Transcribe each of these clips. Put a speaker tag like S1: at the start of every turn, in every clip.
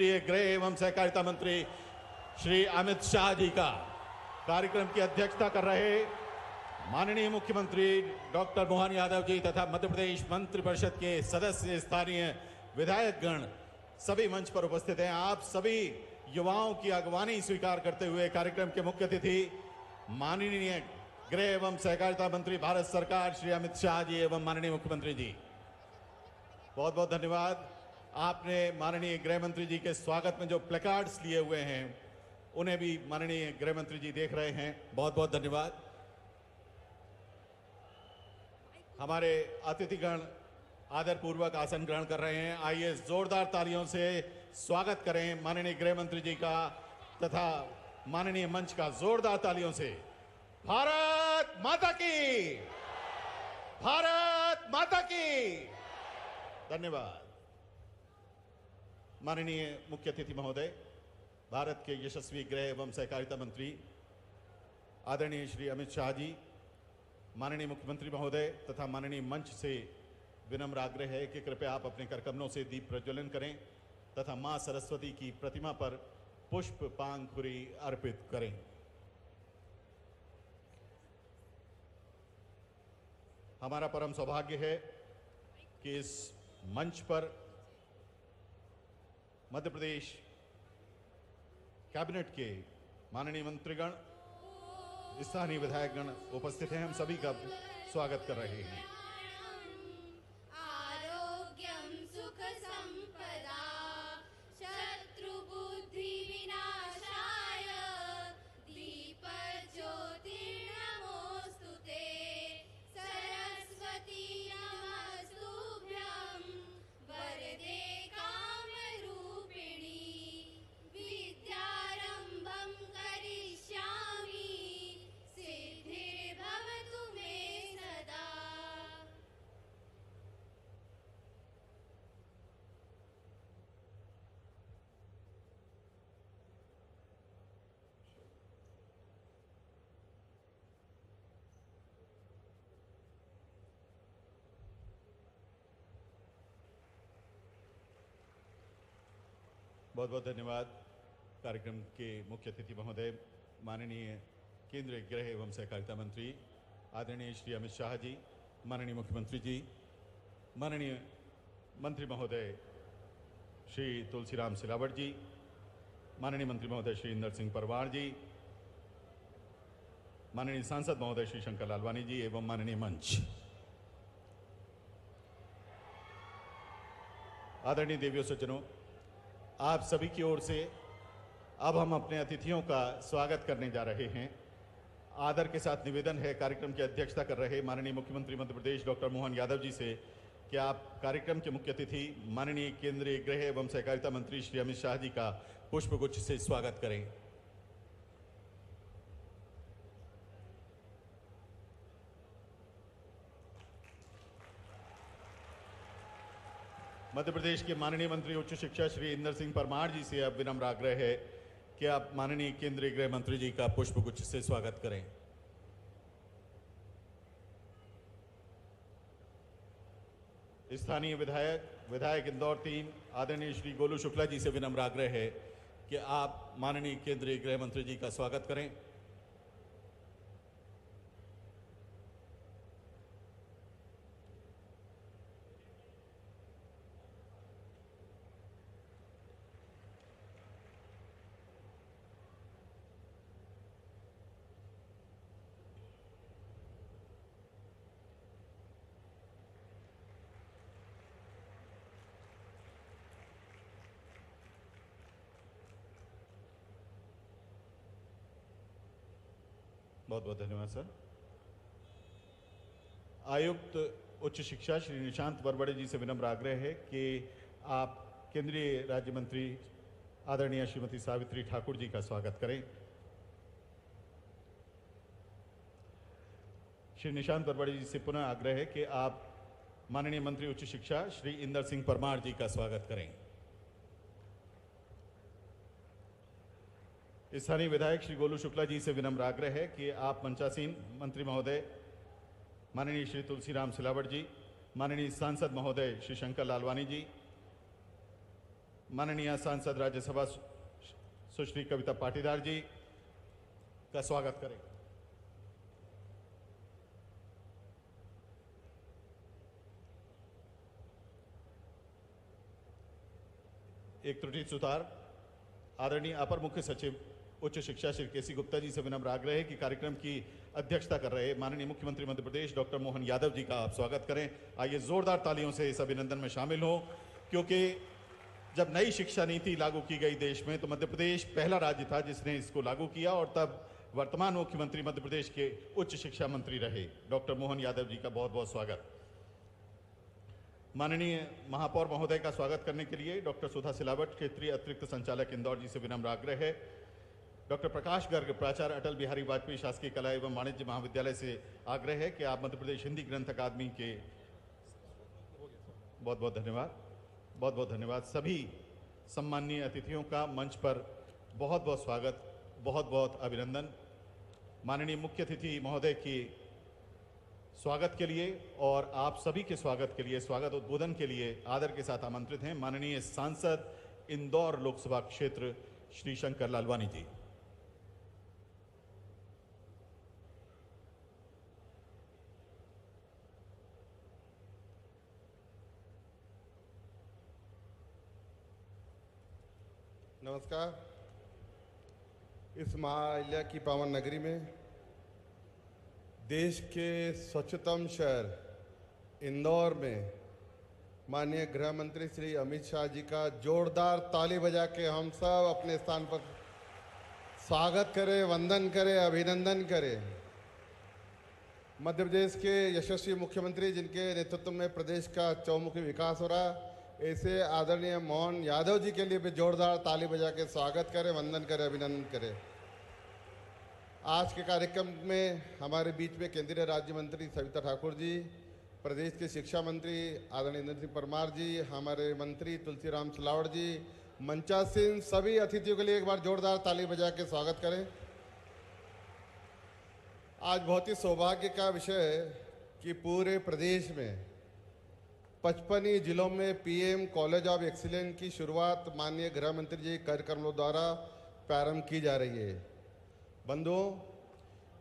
S1: केंद्रीय गृह एवं सहकारिता मंत्री श्री अमित शाह जी का कार्यक्रम की अध्यक्षता कर रहे माननीय मुख्यमंत्री डॉक्टर मोहन यादव जी तथा मध्य प्रदेश मंत्रिपरिषद के सदस्य स्थानीय विधायकगण सभी मंच पर उपस्थित हैं। आप सभी युवाओं की अगवानी स्वीकार करते हुए कार्यक्रम के मुख्य अतिथि माननीय गृह एवं सहकारिता मंत्री भारत सरकार श्री अमित शाह जी एवं माननीय मुख्यमंत्री जी, बहुत बहुत धन्यवाद। आपने माननीय गृह मंत्री जी के स्वागत में जो प्लेकार्ड्स लिए हुए हैं उन्हें भी माननीय गृह मंत्री जी देख रहे हैं, बहुत बहुत धन्यवाद। हमारे अतिथिगण आदरपूर्वक आसन ग्रहण कर रहे हैं। आइए जोरदार तालियों से स्वागत करें माननीय गृह मंत्री जी का तथा माननीय मंच का जोरदार तालियों से। भारत माता की, भारत माता की। धन्यवाद। माननीय मुख्य अतिथि महोदय, भारत के यशस्वी गृह एवं सहकारिता मंत्री आदरणीय श्री अमित शाह जी, माननीय मुख्यमंत्री महोदय तथा माननीय मंच से विनम्र आग्रह है कि कृपया आप अपने करकमलों से दीप प्रज्वलन करें तथा मां सरस्वती की प्रतिमा पर पुष्प पांखुरी अर्पित करें। हमारा परम सौभाग्य है कि इस मंच पर मध्य प्रदेश कैबिनेट के माननीय मंत्रीगण, स्थानीय विधायकगण उपस्थित हैं। हम सभी का स्वागत कर रहे हैं। बहुत बहुत धन्यवाद। कार्यक्रम के मुख्य अतिथि महोदय माननीय केंद्रीय गृह एवं सहकारिता मंत्री आदरणीय श्री अमित शाह जी, माननीय मुख्यमंत्री जी, माननीय मंत्री महोदय श्री तुलसीराम सिलावट जी, माननीय मंत्री महोदय श्री इंदर सिंह परमार जी, माननीय सांसद महोदय श्री शंकर लालवानी जी एवं माननीय मंच। आदरणीय देवियों सज्जनों, आप सभी की ओर से अब हम अपने अतिथियों का स्वागत करने जा रहे हैं। आदर के साथ निवेदन है कार्यक्रम की अध्यक्षता कर रहे माननीय मुख्यमंत्री मध्य प्रदेश डॉक्टर मोहन यादव जी से कि आप कार्यक्रम के मुख्य अतिथि माननीय केंद्रीय गृह एवं सहकारिता मंत्री श्री अमित शाह जी का पुष्पगुच्छ से स्वागत करें। मध्य प्रदेश के माननीय मंत्री उच्च शिक्षा श्री इंदर सिंह परमार जी से अब विनम्र आग्रह है कि आप माननीय केंद्रीय गृह मंत्री जी का पुष्पगुच्छ से स्वागत करें। स्थानीय विधायक इंदौर 3 आदरणीय श्री गोलू शुक्ला जी से विनम्र आग्रह है कि आप माननीय केंद्रीय गृह मंत्री जी का स्वागत करें। बहुत बहुत धन्यवाद सर। आयुक्त उच्च शिक्षा श्री निशांत वरवड़े जी से विनम्र आग्रह है कि आप केंद्रीय राज्य मंत्री आदरणीय श्रीमती सावित्री ठाकुर जी का स्वागत करें। श्री निशांत वरवड़े जी से पुनः आग्रह है कि आप माननीय मंत्री उच्च शिक्षा श्री इंदर सिंह परमार जी का स्वागत करें। स्थानीय विधायक श्री गोलू शुक्ला जी से विनम्र आग्रह है कि आप मंचासीन मंत्री महोदय माननीय श्री तुलसीराम सिलावट जी, माननीय सांसद महोदय श्री शंकर लालवानी जी, माननीय सांसद राज्यसभा सुश्री कविता पाटीदार जी का स्वागत करें। एक त्रुटि सुधार। आदरणीय अपर मुख्य सचिव उच्च शिक्षा श्री केसी गुप्ता जी से विनम्र आग्रह है कि कार्यक्रम की अध्यक्षता कर रहे माननीय मुख्यमंत्री मध्य प्रदेश डॉक्टर मोहन यादव जी का आप स्वागत करें। आइए जोरदार तालियों से इस अभिनंदन में शामिल हो, क्योंकि जब नई शिक्षा नीति लागू की गई देश में तो मध्य प्रदेश पहला राज्य था जिसने इसको लागू किया, और तब वर्तमान मुख्यमंत्री मध्य प्रदेश के उच्च शिक्षा मंत्री रहे डॉक्टर मोहन यादव जी का बहुत बहुत स्वागत। माननीय महापौर महोदय का स्वागत करने के लिए डॉक्टर सुधा सिलावट, क्षेत्रीय अतिरिक्त संचालक इंदौर जी से विनम्र आग्रह है। डॉक्टर प्रकाश गर्ग, प्राचार्य अटल बिहारी वाजपेयी शासकीय कला एवं वाणिज्य महाविद्यालय से आग्रह है कि आप मध्य प्रदेश हिंदी ग्रंथ अकादमी के बहुत बहुत धन्यवाद। सभी सम्माननीय अतिथियों का मंच पर बहुत बहुत स्वागत, बहुत बहुत अभिनंदन। माननीय मुख्य अतिथि महोदय की स्वागत के लिए और आप सभी के स्वागत के लिए, स्वागत उद्बोधन के लिए आदर के साथ आमंत्रित हैं माननीय सांसद इंदौर लोकसभा क्षेत्र श्री शंकर लालवानी जी।
S2: नमस्कार। इस महाअल्या की पावन नगरी में देश के स्वच्छतम शहर इंदौर में माननीय गृह मंत्री श्री अमित शाह जी का जोरदार ताली बजा के हम सब अपने स्थान पर स्वागत करें, वंदन करें, अभिनंदन करें। मध्य प्रदेश के यशस्वी मुख्यमंत्री जिनके नेतृत्व में प्रदेश का चौमुखी विकास हो रहा, ऐसे आदरणीय मोहन यादव जी के लिए भी जोरदार ताली बजा के स्वागत करें, वंदन करें, अभिनंदन करें। आज के कार्यक्रम में हमारे बीच में केंद्रीय राज्य मंत्री सविता ठाकुर जी, प्रदेश के शिक्षा मंत्री आदरणीय इंद्र सिंह परमार जी, हमारे मंत्री तुलसीराम सिलावट जी, मंचासीन सभी अतिथियों के लिए एक बार जोरदार ताली बजा के स्वागत करें। आज बहुत ही सौभाग्य का विषय है कि पूरे प्रदेश में 55 जिलों में पीएम कॉलेज ऑफ एक्सीलेंस की शुरुआत माननीय गृह मंत्री जी कार्यक्रमों द्वारा प्रारंभ की जा रही है। बंधुओं,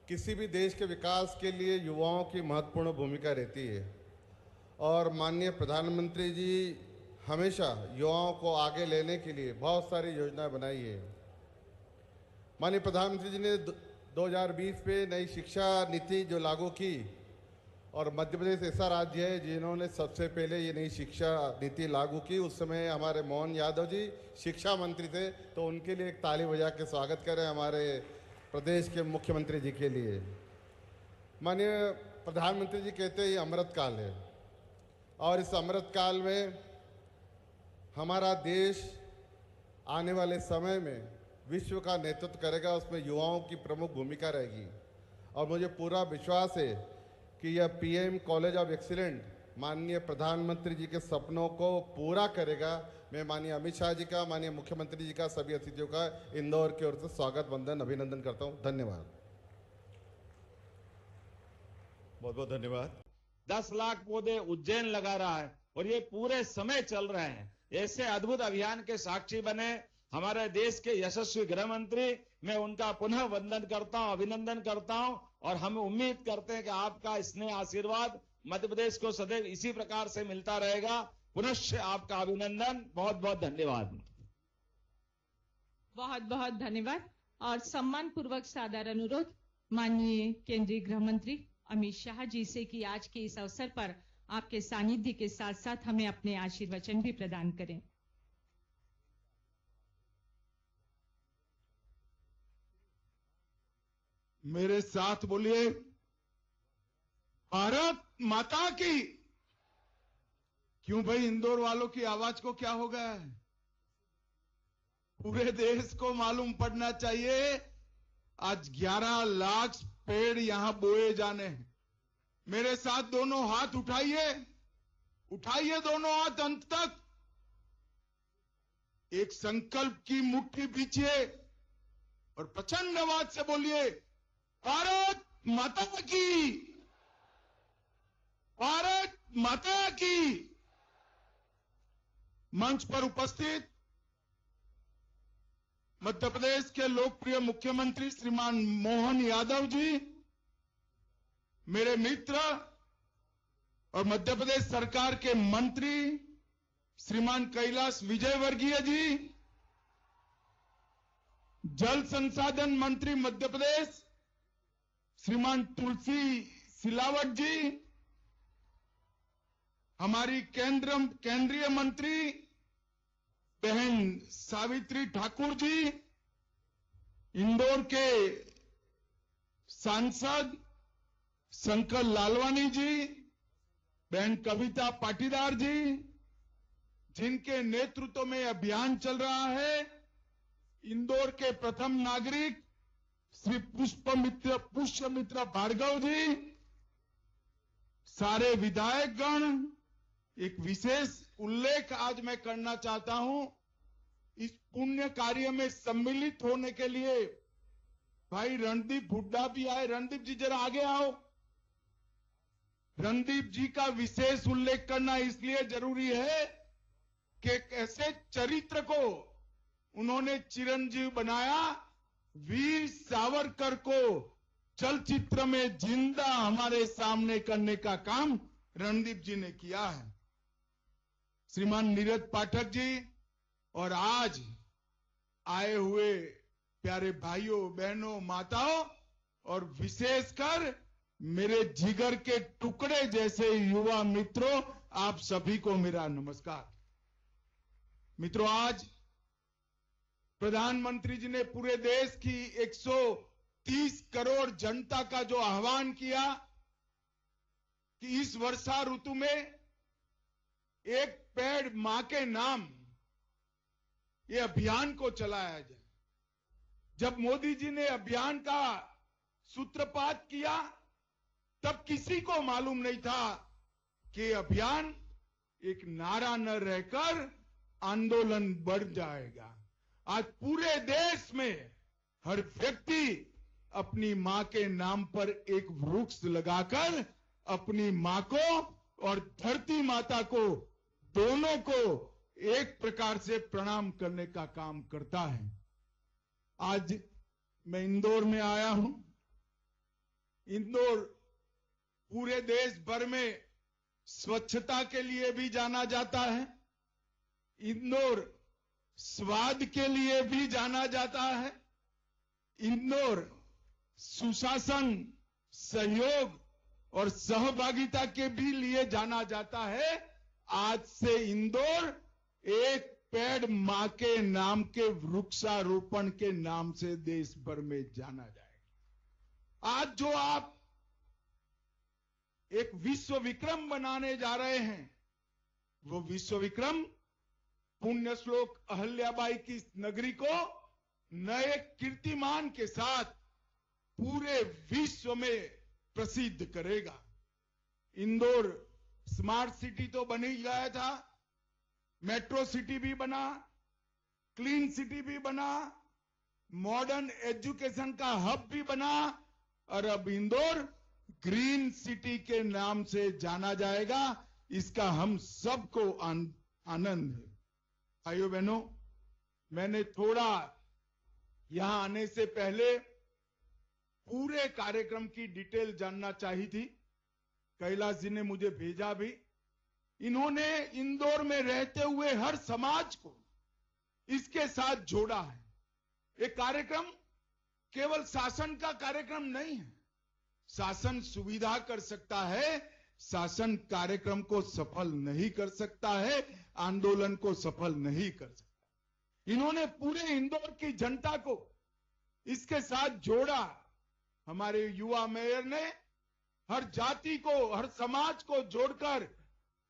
S2: किसी भी देश के विकास के लिए युवाओं की महत्वपूर्ण भूमिका रहती है और माननीय प्रधानमंत्री जी हमेशा युवाओं को आगे लेने के लिए बहुत सारी योजनाएं बनाई है। माननीय प्रधानमंत्री जी ने 2020 पे नई शिक्षा नीति जो लागू की, और मध्य प्रदेश ऐसा राज्य है जिन्होंने सबसे पहले ये नई शिक्षा नीति लागू की। उस समय हमारे मोहन यादव जी शिक्षा मंत्री थे, तो उनके लिए एक ताली बजा के स्वागत करें हमारे प्रदेश के मुख्यमंत्री जी के लिए। माननीय प्रधानमंत्री जी कहते हैं ये अमृत काल है, और इस अमृत काल में हमारा देश आने वाले समय में विश्व का नेतृत्व करेगा, उसमें युवाओं की प्रमुख भूमिका रहेगी। और मुझे पूरा विश्वास है कि यह पीएम कॉलेज ऑफ एक्सीलेंस माननीय प्रधानमंत्री जी के सपनों को पूरा करेगा। मैं माननीय अमित शाह जी का, माननीय मुख्यमंत्री जी का, सभी अतिथियों का इंदौर की ओर से स्वागत, वंदन, अभिनंदन करता हूं। धन्यवाद।
S1: बहुत बहुत धन्यवाद।
S3: 10 लाख पौधे उज्जैन लगा रहा है और ये पूरे समय चल रहे हैं। ऐसे अद्भुत अभियान के साक्षी बने हमारे देश के यशस्वी गृह मंत्री। मैं उनका पुनः वंदन करता हूं, अभिनंदन करता हूं, और हम उम्मीद करते हैं कि आपका स्नेह आशीर्वाद मध्य प्रदेश को सदैव इसी प्रकार से मिलता रहेगा। पुनश्च आपका अभिनंदन, बहुत बहुत धन्यवाद।
S4: बहुत बहुत धन्यवाद। और सम्मान पूर्वक सादर अनुरोध माननीय केंद्रीय गृह मंत्री अमित शाह जी से कि आज के इस अवसर पर आपके सानिध्य के साथ साथ हमें अपने आशीर्वचन भी प्रदान करें।
S5: मेरे साथ बोलिए, भारत माता की। क्यों भाई, इंदौर वालों की आवाज को क्या हो गया है? पूरे देश को मालूम पड़ना चाहिए आज 11 लाख पेड़ यहां बोए जाने हैं। मेरे साथ दोनों हाथ उठाइए, उठाइए दोनों हाथ अंत तक। एक संकल्प की मुट्ठी पीछे और प्रचंड आवाज से बोलिए, भारत माता की, भारत माता की। मंच पर उपस्थित मध्य प्रदेश के लोकप्रिय मुख्यमंत्री श्रीमान मोहन यादव जी, मेरे मित्र और मध्य प्रदेश सरकार के मंत्री श्रीमान कैलाश विजयवर्गीय जी, जल संसाधन मंत्री मध्य प्रदेश श्रीमान तुलसी सिलावट जी, हमारी केंद्रीय मंत्री बहन सावित्री ठाकुर जी, इंदौर के सांसद शंकर लालवानी जी, बहन कविता पाटीदार जी, जिनके नेतृत्व में अभियान चल रहा है, इंदौर के प्रथम नागरिक श्री पुष्यमित्र भार्गव जी, सारे विधायकगण, एक विशेष उल्लेख आज मैं करना चाहता हूं। इस पुण्य कार्य में सम्मिलित होने के लिए भाई रणदीप हुड्डा भी आए। रणदीप जी जरा आगे आओ। रणदीप जी का विशेष उल्लेख करना इसलिए जरूरी है कि कैसे चरित्र को उन्होंने चिरंजीव बनाया। वीर सावरकर को चलचित्र में जिंदा हमारे सामने करने का काम रणदीप जी ने किया है। श्रीमान नीरज पाठक जी और आज आए हुए प्यारे भाइयों बहनों माताओं और विशेषकर मेरे जिगर के टुकड़े जैसे युवा मित्रों, आप सभी को मेरा नमस्कार। मित्रों, आज प्रधानमंत्री जी ने पूरे देश की 130 करोड़ जनता का जो आह्वान किया कि इस वर्षा ऋतु में एक पेड़ मां के नाम, ये अभियान को चलाया जाए। जब मोदी जी ने अभियान का सूत्रपात किया तब किसी को मालूम नहीं था कि अभियान एक नारा न रहकर आंदोलन बढ़ जाएगा। आज पूरे देश में हर व्यक्ति अपनी मां के नाम पर एक वृक्ष लगाकर अपनी मां को और धरती माता को, दोनों को एक प्रकार से प्रणाम करने का काम करता है। आज मैं इंदौर में आया हूं। इंदौर पूरे देश भर में स्वच्छता के लिए भी जाना जाता है। इंदौर स्वाद के लिए भी जाना जाता है। इंदौर सुशासन, सहयोग और सहभागिता के भी लिए जाना जाता है। आज से इंदौर एक पेड़ मां के नाम के वृक्षारोपण के नाम से देश भर में जाना जाएगा। आज जो आप एक विश्व विक्रम बनाने जा रहे हैं, वो विश्व विक्रम पुण्य श्लोक अहल्याबाई की नगरी को नए कीर्तिमान के साथ पूरे विश्व में प्रसिद्ध करेगा। इंदौर स्मार्ट सिटी तो बन ही गया था, मेट्रो सिटी भी बना, क्लीन सिटी भी बना, मॉडर्न एजुकेशन का हब भी बना और अब इंदौर ग्रीन सिटी के नाम से जाना जाएगा। इसका हम सबको आनंद है। भाइयों बहनों, मैंने थोड़ा यहां आने से पहले पूरे कार्यक्रम की डिटेल जानना चाहिए थी। कैलाश जी ने मुझे भेजा भी। इन्होंने इंदौर में रहते हुए हर समाज को इसके साथ जोड़ा है। ये कार्यक्रम केवल शासन का कार्यक्रम नहीं है। शासन सुविधा कर सकता है, शासन कार्यक्रम को सफल नहीं कर सकता है, आंदोलन को सफल नहीं कर सकता। इन्होंने पूरे इंदौर की जनता को इसके साथ जोड़ा। हमारे युवा मेयर ने हर जाति को, हर समाज को जोड़कर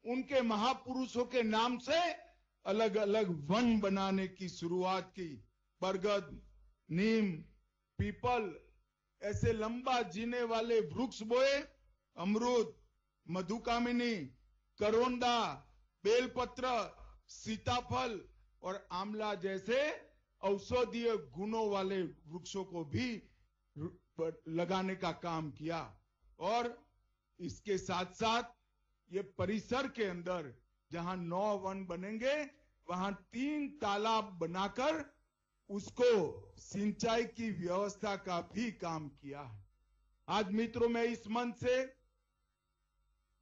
S5: उनके महापुरुषों के नाम से अलग अलग वन बनाने की शुरुआत की। बरगद, नीम, पीपल, ऐसे लंबा जीने वाले वृक्ष बोए। अमरूद, मधुकामिनी, करोंदा, बेलपत्र, सीताफल और आंवला जैसे औषधीय गुणों वाले वृक्षों को भी लगाने का काम किया। और इसके साथ साथ ये परिसर के अंदर जहां 9 वन बनेंगे, वहां 3 तालाब बनाकर उसको सिंचाई की व्यवस्था का भी काम किया है। आज मित्रों, मैं इस मंच से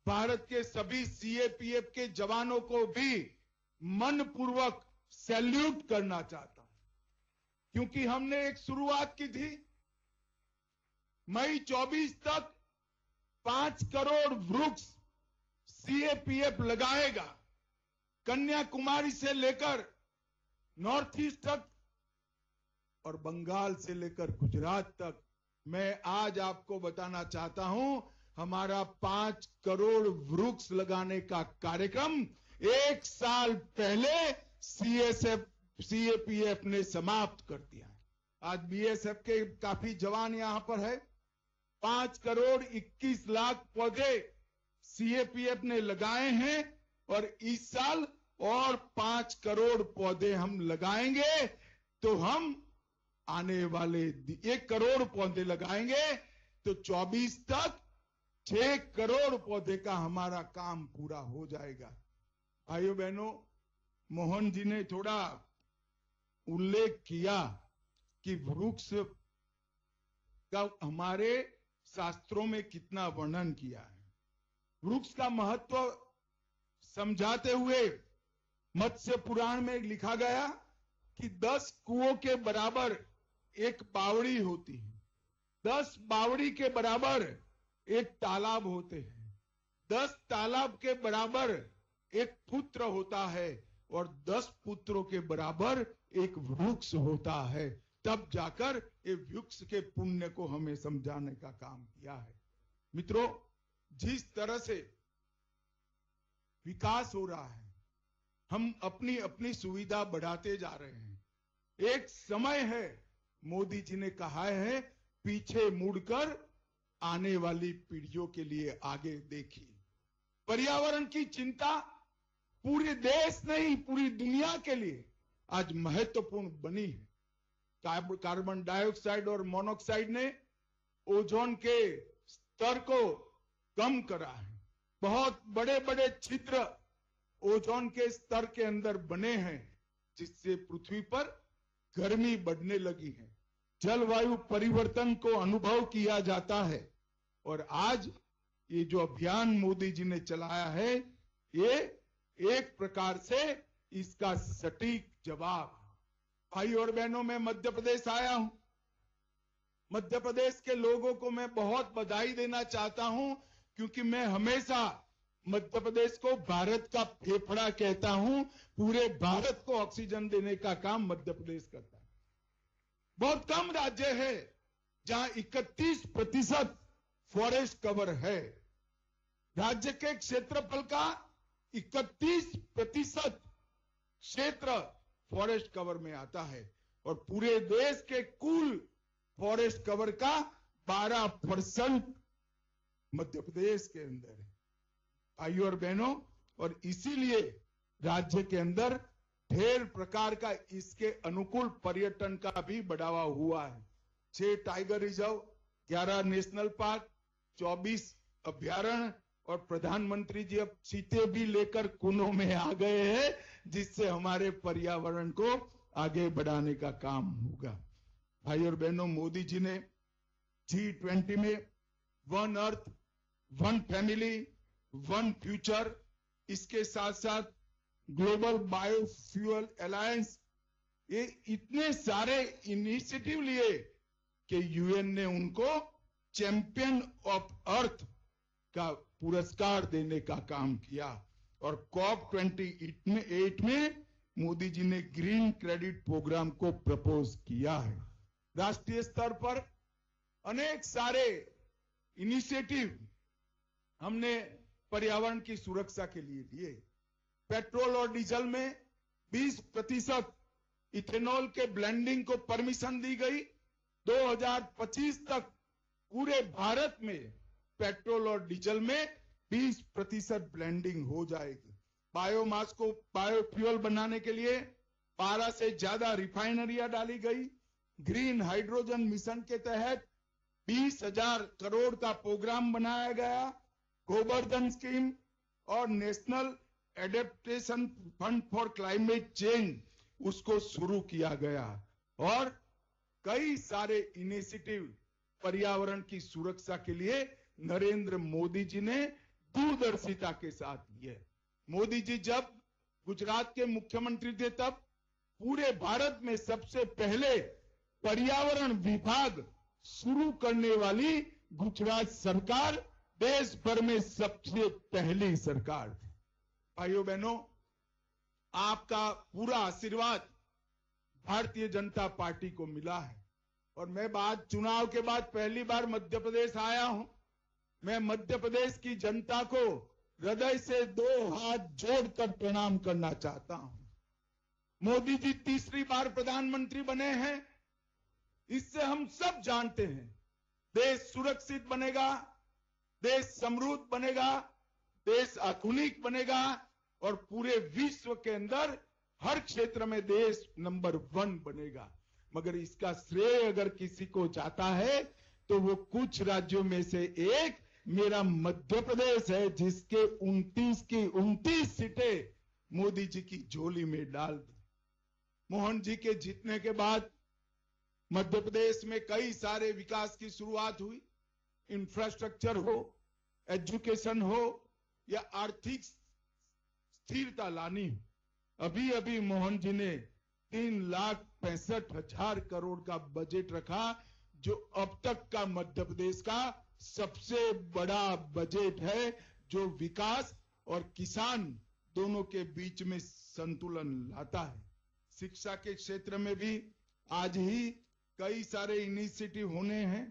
S5: भारत के सभी सीएपीएफ के जवानों को भी मनपूर्वक सैल्यूट करना चाहता हूं, क्योंकि हमने एक शुरुआत की थी। मई 24 तक 5 करोड़ वृक्ष सीएपीएफ लगाएगा। कन्याकुमारी से लेकर नॉर्थ ईस्ट तक और बंगाल से लेकर गुजरात तक। मैं आज आपको बताना चाहता हूं, हमारा 5 करोड़ वृक्ष लगाने का कार्यक्रम 1 साल पहले सीएपीएफ ने समाप्त कर दिया है। आज बीएसएफ के काफी जवान यहां पर है। 5 करोड़ 21 लाख पौधे सीएपीएफ ने लगाए हैं और इस साल और 5 करोड़ पौधे हम लगाएंगे, तो हम आने वाले 1 करोड़ पौधे लगाएंगे तो 24 तक 6 करोड़ पौधे का हमारा काम पूरा हो जाएगा। भाइयों बहनों, मोहन जी ने थोड़ा उल्लेख किया कि वृक्ष का हमारे शास्त्रों में कितना वर्णन किया है। वृक्ष का महत्व समझाते हुए मत्स्य पुराण में लिखा गया कि 10 कुओं के बराबर एक बावड़ी होती है, 10 बावड़ी के बराबर एक तालाब होते हैं, 10 तालाब के बराबर एक पुत्र होता है और 10 पुत्रों के बराबर एक वृक्ष होता है। तब जाकर ये वृक्ष के पुण्य को हमें समझाने का काम किया है। मित्रों, जिस तरह से विकास हो रहा है, हम अपनी अपनी सुविधा बढ़ाते जा रहे हैं। एक समय है, मोदी जी ने कहा है, पीछे मुड़कर आने वाली पीढ़ियों के लिए आगे देखिए। पर्यावरण की चिंता पूरे देश नहीं, पूरी दुनिया के लिए आज महत्वपूर्ण बनी है। कार्बन डाइऑक्साइड और मोनोऑक्साइड ने ओजोन के स्तर को कम करा है। बहुत बड़े बड़े छिद्र ओजोन के स्तर के अंदर बने हैं, जिससे पृथ्वी पर गर्मी बढ़ने लगी है। जलवायु परिवर्तन को अनुभव किया जाता है और आज ये जो अभियान मोदी जी ने चलाया है, ये एक प्रकार से इसका सटीक जवाब। भाई और बहनों, मैं मध्य प्रदेश आया हूं। मध्य प्रदेश के लोगों को मैं बहुत बधाई देना चाहता हूं, क्योंकि मैं हमेशा मध्य प्रदेश को भारत का फेफड़ा कहता हूं। पूरे भारत को ऑक्सीजन देने का काम मध्य प्रदेश करता है। बहुत कम राज्य है जहां 31% फॉरेस्ट कवर है। राज्य के क्षेत्रफल का 31% क्षेत्र फॉरेस्ट कवर में आता है और पूरे देश के कुल फॉरेस्ट कवर का 12% मध्य प्रदेश के अंदर है। भाइयों और बहनों, और इसीलिए राज्य के अंदर ढेर प्रकार का इसके अनुकूल पर्यटन का भी बढ़ावा हुआ है। 6 टाइगर रिजर्व, 11 नेशनल पार्क, 24 अभ्यारण्य और प्रधानमंत्री जी अब चीते भी लेकर कुनों में आ गए हैं, जिससे हमारे पर्यावरण को आगे बढ़ाने का काम होगा। भाई और बहनों, मोदी जी ने G20 में one earth, one family, one future, इसके साथ साथ ग्लोबल बायोफ्यूल अलायंस, ये इतने सारे इनिशिएटिव लिए कि यूएन ने उनको चैंपियन ऑफ अर्थ का पुरस्कार देने का काम किया। और COP28 में मोदी जी ने ग्रीन क्रेडिट प्रोग्राम को प्रपोज किया है। राष्ट्रीय स्तर पर अनेक सारे इनिशिएटिव हमने पर्यावरण की सुरक्षा के लिए लिए। पेट्रोल और डीजल में 20% इथेनॉल के ब्लेंडिंग को परमिशन दी गई। 2025 तक पूरे भारत में पेट्रोल और डीजल में 20% ब्लेंडिंग हो जाएगी। बायोमास को बायोफ्यूल बनाने के लिए 12 से ज्यादा रिफाइनरियां डाली गई। ग्रीन हाइड्रोजन मिशन के तहत 20,000 करोड़ का प्रोग्राम बनाया गया। गोवर्धन स्कीम और national adaptation fund for climate change, उसको शुरू किया गया। और कई सारे इनिशिएटिव पर्यावरण की सुरक्षा के लिए नरेंद्र मोदी जी ने दूरदर्शिता के साथ किए। मोदी जी जब गुजरात के मुख्यमंत्री थे तब पूरे भारत में सबसे पहले पर्यावरण विभाग शुरू करने वाली गुजरात सरकार देश भर में सबसे पहली सरकार थी। भाइयों बहनों, आपका पूरा आशीर्वाद भारतीय जनता पार्टी को मिला है और मैं चुनाव के बाद पहली बार मध्य प्रदेश आया हूं। मैं मध्य प्रदेश की जनता को हृदय से 2 हाथ जोड़कर प्रणाम करना चाहता हूं। मोदी जी तीसरी बार प्रधानमंत्री बने हैं। इससे हम सब जानते हैं देश सुरक्षित बनेगा, देश समृद्ध बनेगा, देश आधुनिक बनेगा और पूरे विश्व के अंदर हर क्षेत्र में देश नंबर 1 बनेगा। मगर इसका श्रेय अगर किसी को जाता है तो वो कुछ राज्यों में से एक मेरा मध्य प्रदेश है, जिसके 29 की 29 सीटें मोदी जी की झोली में डाल दी। मोहन जी के जीतने के बाद मध्य प्रदेश में कई सारे विकास की शुरुआत हुई। इंफ्रास्ट्रक्चर हो, एजुकेशन हो या आर्थिक स्थिरता लानी हो। अभी अभी मोहन जी ने 3,65,000 करोड़ का बजट रखा, जो अब तक का मध्य प्रदेश का सबसे बड़ा बजट है, जो विकास और किसान दोनों के बीच में संतुलन लाता है। शिक्षा के क्षेत्र में भी आज ही कई सारे इनिशिएटिव होने हैं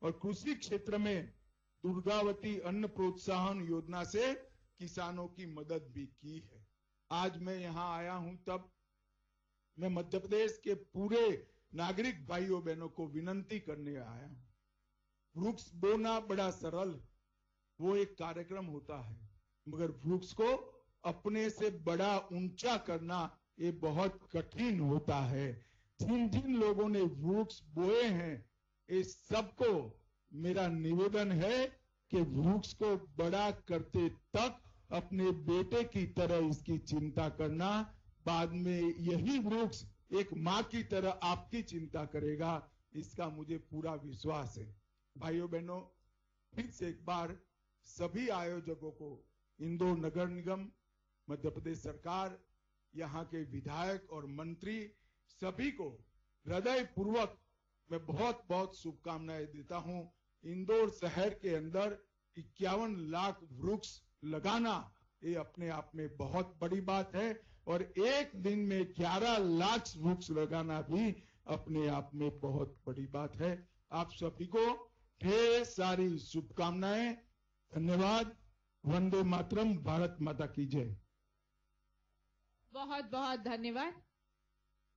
S5: और कृषि क्षेत्र में दुर्गावती अन्न प्रोत्साहन योजना से किसानों की मदद भी की है। आज मैं यहां आया हूं तब मैं मध्य प्रदेश के पूरे नागरिक भाइयों बहनों को विनती करने आया हूं। वृक्ष बोना बड़ा सरल, वो एक कार्यक्रम होता है, मगर वृक्ष को अपने से बड़ा ऊंचा करना ये बहुत कठिन होता है। जिन जिन लोगों ने वृक्ष बोए हैं, इस सबको मेरा निवेदन है कि वृक्ष को बड़ा करते तक अपने बेटे की तरह इसकी चिंता करना। बाद में यही वृक्ष एक मां की तरह आपकी चिंता करेगा, इसका मुझे पूरा विश्वास है। भाइयों बहनों, फिर से एक बार सभी आयोजकों को, इंदौर नगर निगम, मध्य प्रदेश सरकार, यहाँ के विधायक और मंत्री, सभी को हृदय पूर्वक मैं बहुत बहुत शुभकामनाएं देता हूं। इंदौर शहर के अंदर 51 लाख वृक्ष लगाना ये अपने आप में बहुत बड़ी बात है और एक दिन में 11 लाख वृक्ष लगाना भी अपने आप में बहुत बड़ी बात है। आप सभी को ढेर सारी शुभकामनाएं। धन्यवाद। वंदे मातरम। भारत माता की जय।
S4: बहुत बहुत धन्यवाद।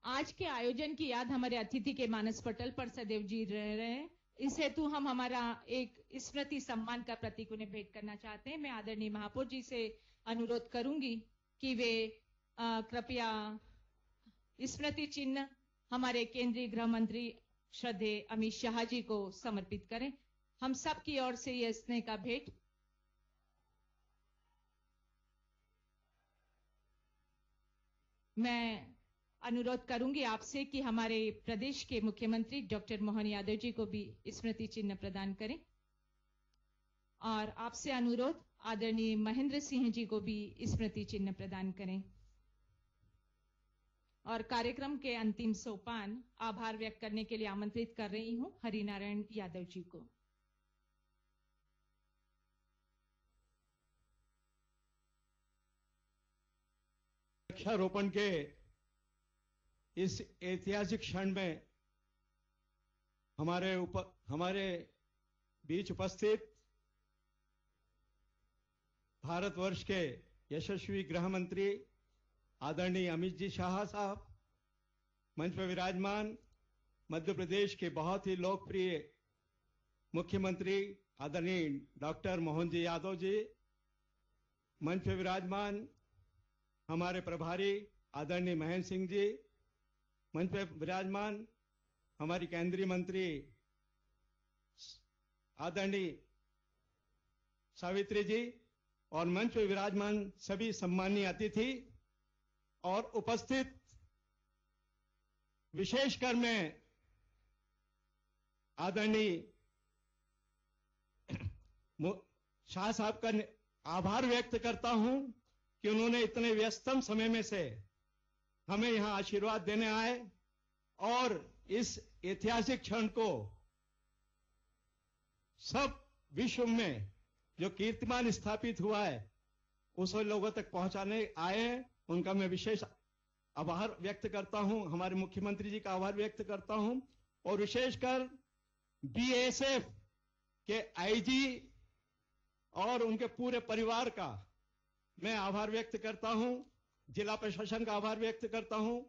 S4: आज के आयोजन की याद हमारे अतिथि के मानस पटल पर सदैव जी रह रहे हैं। इस हेतु हम हमारा एक स्मृति सम्मान का प्रतीक उन्हें भेंट करना चाहते हैं। मैं आदरणीय महापौर जी से अनुरोध करूंगी कि वे कृपया स्मृति चिन्ह हमारे केंद्रीय गृह मंत्री श्रद्धेय अमित शाह जी को समर्पित करें। हम सब की ओर से यह स्नेह का भेंट। मैं अनुरोध करूंगी आपसे कि हमारे प्रदेश के मुख्यमंत्री डॉक्टर मोहन यादव जी को भी स्मृति चिन्ह प्रदान करें और आपसे अनुरोध आदरणीय महेंद्र सिंह जी को भी स्मृति चिन्ह प्रदान करें। और कार्यक्रम के अंतिम सोपान आभार व्यक्त करने के लिए आमंत्रित कर रही हूं हरिनारायण यादव जी को।
S6: वृक्षारोपण के इस ऐतिहासिक क्षण में हमारे बीच उपस्थित भारतवर्ष के यशस्वी गृह मंत्री आदरणीय अमित जी शाह साहब, मंच पर विराजमान मध्य प्रदेश के बहुत ही लोकप्रिय मुख्यमंत्री आदरणीय डॉक्टर मोहन जी यादव जी, मंच पर विराजमान हमारे प्रभारी आदरणीय महेंद्र सिंह जी, मंच पर विराजमान हमारी केंद्रीय मंत्री आदरणीय सावित्री जी और मंच पर विराजमान सभी सम्मानीय अतिथि और उपस्थित विशेषकर मैं आदरणीय शाह साहब का आभार व्यक्त करता हूं कि उन्होंने इतने व्यस्तम समय में से हमें यहां आशीर्वाद देने आए और इस ऐतिहासिक क्षण को सब विश्व में जो कीर्तिमान स्थापित हुआ है उस लोगों तक पहुंचाने आए। उनका मैं विशेष आभार व्यक्त करता हूं, हमारे मुख्यमंत्री जी का आभार व्यक्त करता हूं और विशेषकर बीएसएफ के आईजी और उनके पूरे परिवार का मैं आभार व्यक्त करता हूं, जिला प्रशासन का आभार व्यक्त करता हूं